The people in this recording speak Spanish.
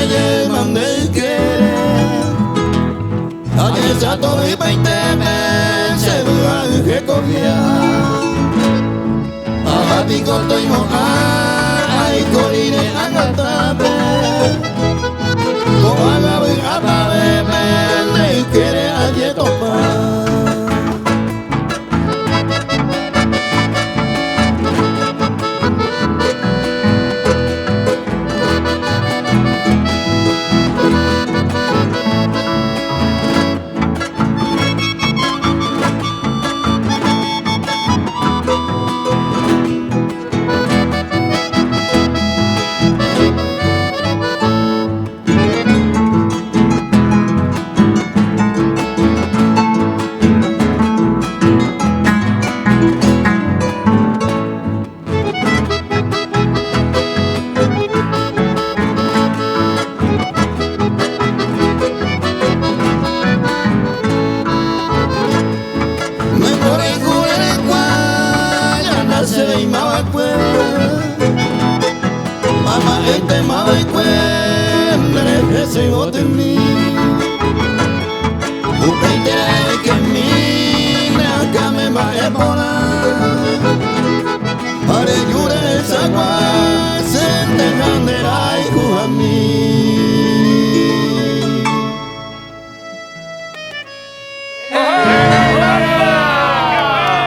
Jeyma Nde Ykere Agesa tori paiteme Sebua ujekogia Ahati koto imoa Ai korine angatabe Koala apabe Nde Ykere ayetopa Mama ente mama ikwe Ese bote mi Upeite que mi Nakame ma ebola Pare yure sagwa Sente grande